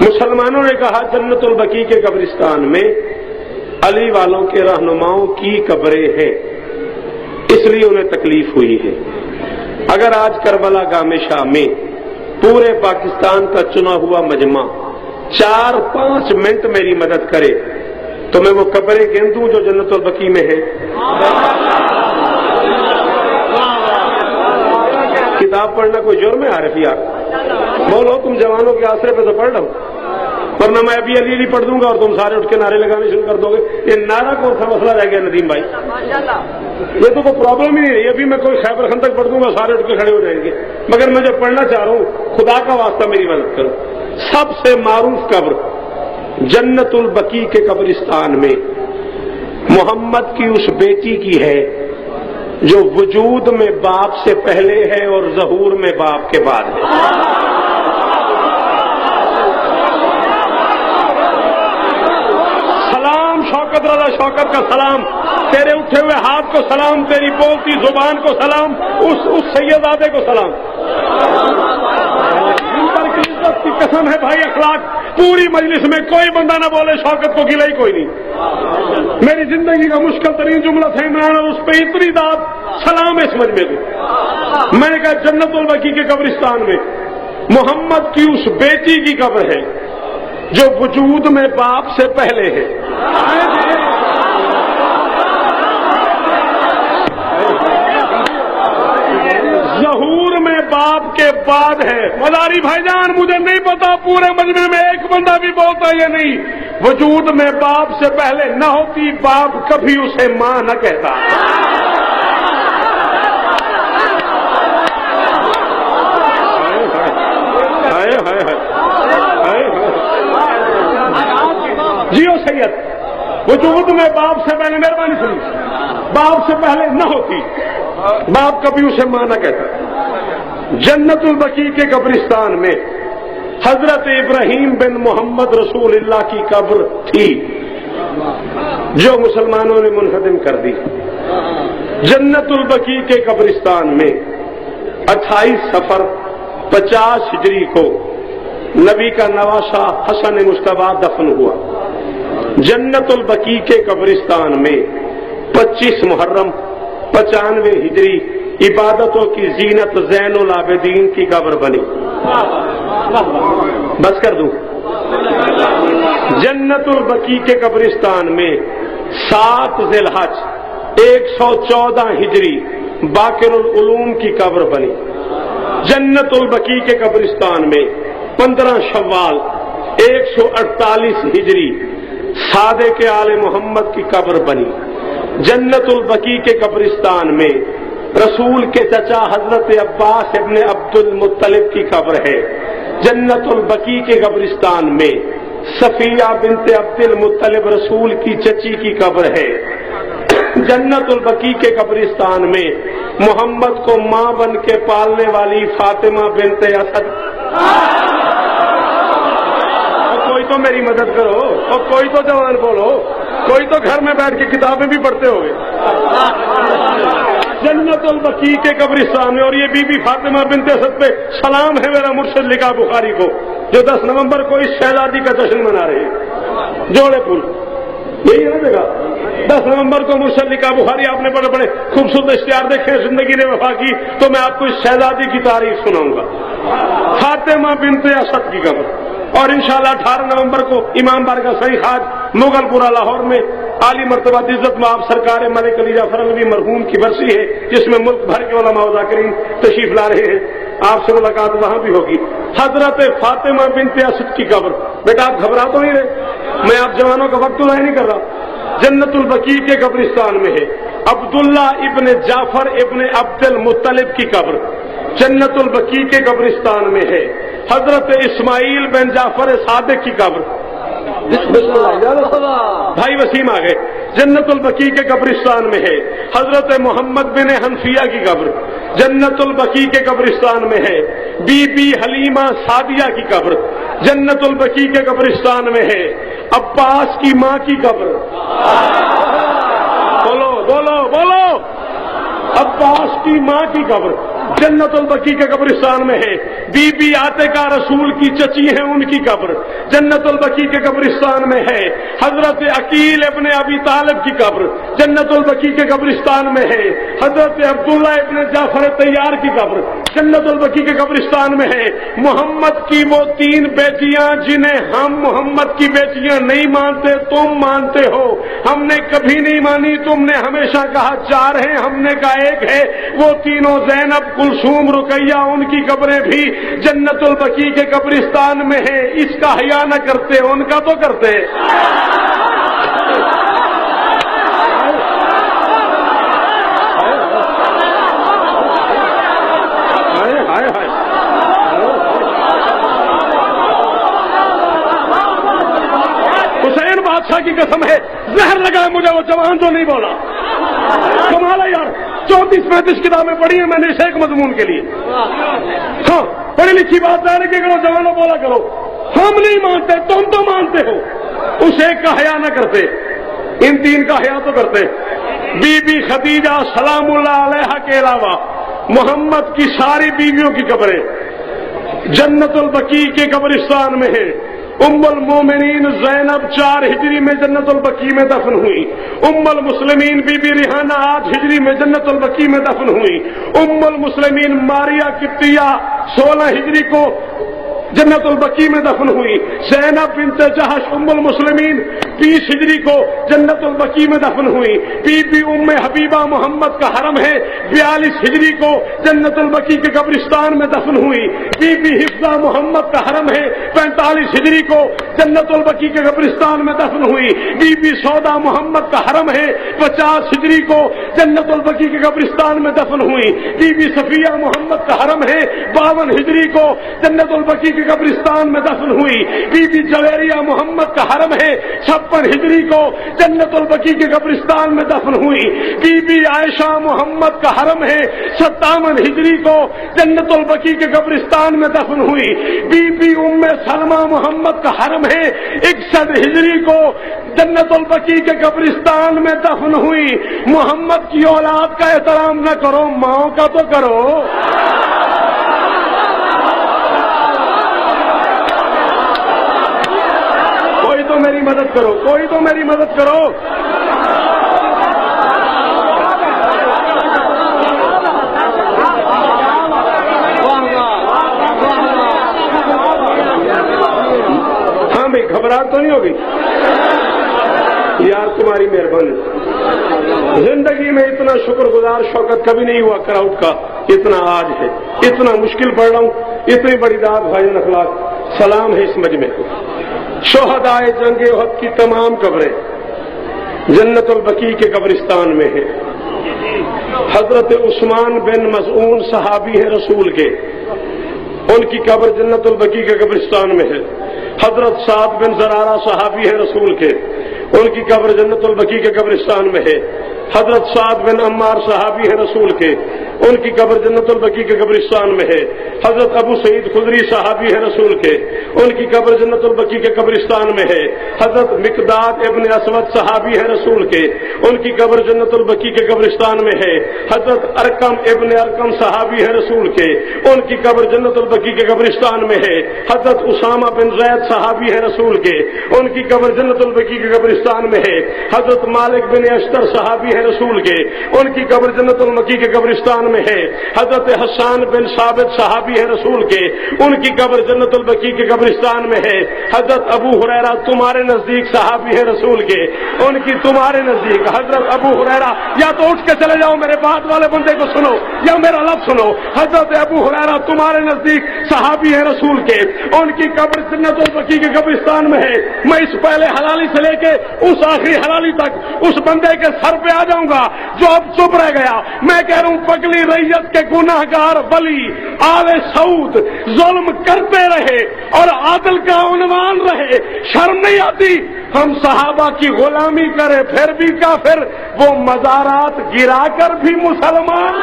مسلمانوں نے کہا جنت البقیع کے قبرستان میں علی والوں کے رہنماؤں کی قبریں ہیں، اس لیے انہیں تکلیف ہوئی ہے۔ اگر آج کربلا گام شاہ میں پورے پاکستان کا چنا ہوا مجمع 4-5 منٹ میری مدد کرے تو میں وہ قبریں گن دوں جو جنت البقیع میں ہے۔ کتاب پڑھنا کوئی جرم ہے عارف یار؟ بولو، تم جوانوں کے آسرے پہ تو پڑھ رہا ہوں، ورنہ میں ابھی علی پڑھ دوں گا اور تم سارے اٹھ کے نعرے لگانے شروع کر دو گے۔ یہ نعرہ کون سا مسئلہ رہ گیا ندیم بھائی؟ یہ تو کوئی پرابلم ہی نہیں ہے۔ ابھی میں کوئی خیبر خندق پڑھ دوں گا، سارے اٹھ کے کھڑے ہو جائیں گے، مگر میں جو پڑھنا چاہ رہا ہوں خدا کا واسطہ میری مدد کرو۔ سب سے معروف قبر جنت البقیع کے قبرستان میں محمد کی اس بیٹی کی ہے جو وجود میں باپ سے پہلے ہے اور ظہور میں باپ کے بعد ہے۔ سلام شوکت رضا شوکت کا سلام، تیرے اٹھے ہوئے ہاتھ کو سلام، تیری بولتی زبان کو سلام، اس سیدزادے کو سلام۔ کی قسم ہے بھائی، اخلاق پوری مجلس میں کوئی بندہ نہ بولے شوکت کو گلا ہی کوئی نہیں۔ میری زندگی کا مشکل ترین جملہ تھا عمران، اور اس پہ اتنی داد سلام ہے سمجھ میں کو۔ میں نے کہا جنت البقیع کے قبرستان میں محمد کی اس بیٹی کی قبر ہے جو وجود میں باپ سے پہلے ہے۔ ظہور میں باپ کے بعد ہے۔ مداری بھائی جان، مجھے نہیں پتا پورے مجمع میں ایک بندہ بھی بولتا یا نہیں، وجود میں باپ سے پہلے نہ ہوتی، باپ کبھی اسے ماں نہ کہتا۔ جیو سید، وجود میں باپ سے پہلے، مہربانی سنی، باپ سے پہلے نہ ہوتی، باپ کبھی اسے ماں نہ کہتا۔ جنت البقیع کے قبرستان میں حضرت ابراہیم بن محمد رسول اللہ کی قبر تھی جو مسلمانوں نے منہدم کر دی۔ جنت البقیع کے قبرستان میں 28 صفر 50 ہجری کو نبی کا نواسہ حسن مجتبیٰ دفن ہوا۔ جنت البقیع کے قبرستان میں 25 محرم 95 ہجری عبادتوں کی زینت زین العابدین کی قبر بنی۔ بس کر دوں۔ جنت البقیع کے قبرستان میں 7 ذی الحج 114 ہجری باقر العلوم کی قبر بنی۔ جنت البقیع کے قبرستان میں 15 شوال 148 ہجری صادق آل محمد کی قبر بنی۔ جنت البقیع کے قبرستان میں رسول کے چچا حضرت عباس ابن عبد المطلب کی قبر ہے۔ جنت البقیع کے قبرستان میں صفیہ بنت عبد المطلب رسول کی چچی کی قبر ہے۔ جنت البقیع کے قبرستان میں محمد کو ماں بن کے پالنے والی فاطمہ بنت اسد۔ کوئی تو میری مدد کرو، اور کوئی تو جوان بولو، کوئی تو گھر میں بیٹھ کے کتابیں بھی پڑھتے ہوگے۔ جنت البقیع کے قبرستان میں، اور یہ بی بی فاطمہ بنت اسد پہ سلام ہے میرا مرشد لکھا بخاری کو، جو 10 نومبر کو اس شہزادی کا جشن منا رہے ہیں۔ جوڑے پل یہی ہے نا جگہ۔ 10 نومبر کو مرشد لکھا بخاری، آپ نے بڑے بڑے خوبصورت اشتہار دیکھے، زندگی نے وفا کی، تو میں آپ کو اس شہزادی کی تاریخ سناؤں گا۔ فاطمہ بنت اسد کی قبر، اور انشاءاللہ 18 نومبر کو امام بارگاہ صحیح خاج مغل پورہ لاہور میں عالی مرتبہ عزت مآب سرکار ملک علی جعفر النبی مرحوم کی برسی ہے، جس میں ملک بھر کے علماء و ذاکرین تشریف لا رہے ہیں۔ آپ سے ملاقات وہاں بھی ہوگی۔ حضرت فاطمہ بنت اسد کی قبر، بیٹا آپ گھبرا تو نہیں رہے، میں آپ جوانوں کا وقت ضائع نہیں کر رہا۔ جنت البقیع کے قبرستان میں ہے عبداللہ ابن جعفر ابن عبد المطلب کی قبر۔ جنت البقیع کے قبرستان میں ہے حضرت اسماعیل بن جعفر صادق کی قبر۔ بھائی وسیم آ گئے۔ جنت البقیع کے قبرستان میں ہے حضرت محمد بن حنفیہ کی قبر۔ جنت البقیع کے قبرستان میں ہے بی بی حلیمہ سعدیہ کی قبر۔ جنت البقیع کے قبرستان میں ہے عباس کی ماں کی قبر۔ بولو بولو بولو، عباس کی ماں کی قبر۔ जन्नत उल बकी के कब्रिस्तान में है। बीबी आतिका रसूल की चची है, उनकी कब्र जन्नत उल बकी के कब्रिस्तान में है। हजरत अकील इब्ने अबी तालिब की कब्र जन्नत उल बकी के कब्रिस्तान में है। हजरत अब्दुल्ला इब्ने जाफर तैयार की कब्र जन्नत उल बकी के कब्रिस्तान में है। मोहम्मद की वो 3 बेटियां जिन्हें हम मोहम्मद की बेटियां नहीं मानते, तुम मानते हो। हमने कभी नहीं मानी, तुमने हमेशा कहा 4 हैं, हमने कहा 1 है। वो तीनों ज़ैनब, कुलसूम, रुकैया, उनकी कब्रें भी जन्नतुल बकी के कब्रिस्तान में है। इसका हया न करते, उनका तो करते। हुसैन बादशाह की कसम है, जहर लगा मुझे, वो जवान तो नहीं बोला। कमाल है यार, 34-35 किताबें पढ़ी हैं मैंने शेख मजमून के लिए। हाँ, पढ़ी लिखी बात जाने के करो, जवानों बोला करो। हम नहीं मानते, तुम तो मानते हो। उस एक का हया न करते, इन 3 का हया तो करते। बीबी खदीजा सलामुल्लाह अलैहा के अलावा मोहम्मद की सारी बीवियों की कब्रें जन्नतुल बकी के कब्रिस्तान में है। उम्मुल मोमिनीन ज़ैनब 4 हिजरी में जन्नतुल बकी में दफन हुई। उम्मुल मुस्लिमीन बीबी रिहाना 8 हिजरी में जन्नतुल बकी में दफन हुई। उम्मुल मुस्लिमीन मारिया कित्तिया 16 हिजरी को जन्नतुल बकी में दफन हुई। ज़ैनब बिन्त जहश उम्मुल मुस्लिमीन 20 हिजरी को जन्नतुल बकी में दफन हुई। बीबी उम्मे हबीबा मोहम्मद का हरम है, 42 हिजरी को जन्नतुल बकी के कब्रिस्तान में दफन हुई। बीबी हिफ्जा मोहम्मद का हरम है, 45 हिजरी को जन्नतुल बकी के कब्रिस्तान में दफन हुई। बीबी सौदा मोहम्मद का हरम है, 50 हिजरी को जन्नतुल बकी के कब्रिस्तान में दफन हुई। बीबी सफिया मोहम्मद का हरम है, 52 हिजरी को जन्नतुल बकी के कब्रिस्तान में दफन हुई। बीबी जवेरिया मोहम्मद का हरम है, 56 हिजरी को जन्नतुल बकी के कब्रिस्तान में दफन हुई। बीबी आयशा मोहम्मद का हरम है, 57 हिजरी को जन्नतुल बकी के कब्रिस्तान में दफन हुई। बीबी उम्मे सलमा मोहम्मद का हरम है, 61 हिजरी को जन्नतुल बकी के कब्रिस्तान में दफन हुई। मोहम्मद की औलाद का एहतराम न करो, माओ का तो करो। कोई तो मेरी मदद करो, कोई तो मेरी मदद करो। हाँ भाई, घबराहट तो नहीं होगी यार, तुम्हारी मेहरबानी। जिंदगी में इतना शुक्रगुजार शौकत कभी नहीं हुआ क्राउड का, इतना आज है। इतना मुश्किल पढ़ रहा हूँ, इतनी बड़ी दाद भाई अखलाक। सलाम है इस मजमे को। शोहदाए जंगे उहद की तमाम कब्रें जन्नतुल बकी के कब्रिस्तान में है। हजरत उस्मान बिन मज़ऊन सहाबी है रसूल के, उनकी कब्र जन्नतुल बकी के कब्रिस्तान में है। हजरत साद बिन ज़रारा सहाबी है रसूल के, उनकी कब्र जन्नतुल बकी के कब्रिस्तान में है। हजरत साद बिन अम्मार सहाबी है रसूल के, उनकी कब्र जन्नतुल बकी के कब्रिस्तान में है। हजरत अबू सईद खुदरी सहाबी है रसूल के, उनकी कब्र जन्नतुल बकी के कब्रिस्तान में है। हजरत मिकदाद इब्न असवद सहाबी है रसूल के, उनकी कब्र जन्नतुल बकी के कब्रिस्तान में है। हजरत अरकम इब्न अरकम सहाबी है रसूल के, उनकी कब्र जन्नतुल बकी के कब्रिस्तान में है। हजरत उसामा बिन ज़ैद सहाबी है रसूल के, उनकी कब्र जन्नतुल बकी के कब्रिस्तान में है। हजरत मालिक बिन अश्तर सहाबी है रसूल के, उनकी कब्र जन्नतुल बकी के कब्रिस्तान में है। हजरत हसन बिन साबित सहाबी है रसूल के, उनकी कब्र जन्नतुल बकी के कब्रिस्तान में है। हजरत अबू हुरैरा तुम्हारे नजदीक सहाबी है रसूल के, उनकी तुम्हारे नजदीक। हजरत अबू हुरैरा, या तो उठ के चले जाओ, मेरे बाद वाले बंदे को सुनो, या मेरा लफ्ज सुनो। हजरत अबू हुरैरा तुम्हारे नजदीक सहाबी है रसूल के, उनकी कब्र जन्नतुल बकी के कब्रिस्तान में है। मैं इस पहले हलाली से लेके उस आखिरी हलाली तक उस बंदे के सर पे आ जाऊंगा जो अब चुप रह गया। मैं कह रहा हूं, पगली रैयत के गुनाहगार वली आले सऊद जुल्म करते रहे और आदिल का उन्वान रहे, शर्म नहीं आती? हम सहाबा की गुलामी करें फिर भी काफिर, वो मज़ारात गिराकर भी मुसलमान।